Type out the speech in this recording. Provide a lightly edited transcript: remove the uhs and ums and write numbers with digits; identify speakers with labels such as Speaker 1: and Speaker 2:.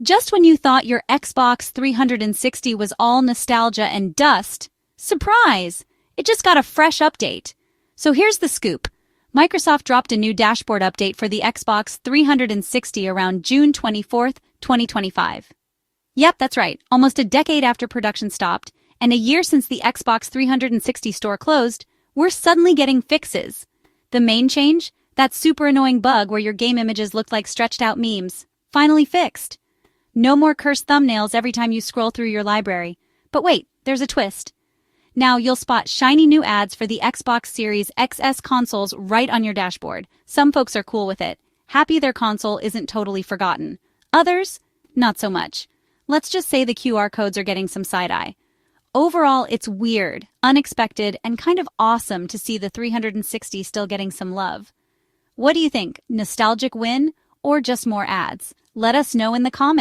Speaker 1: Just when you thought your Xbox 360 was all nostalgia and dust, surprise! It just got a fresh update. So here's the scoop. Microsoft dropped a new dashboard update for the Xbox 360 around June 24th, 2025. Yep, that's right. Almost a decade after production stopped, and a year since the Xbox 360 store closed, we're suddenly getting fixes. The main change? That super annoying bug where your game images looked like stretched out memes. Finally fixed. No more cursed thumbnails every time you scroll through your library. But wait, there's a twist. Now you'll spot shiny new ads for the Xbox Series XS consoles right on your dashboard. Some folks are cool with it, happy their console isn't totally forgotten. Others, not so much. Let's just say the QR codes are getting some side-eye. Overall, it's weird, unexpected, and kind of awesome to see the 360 still getting some love. What do you think? Nostalgic win or just more ads? Let us know in the comments.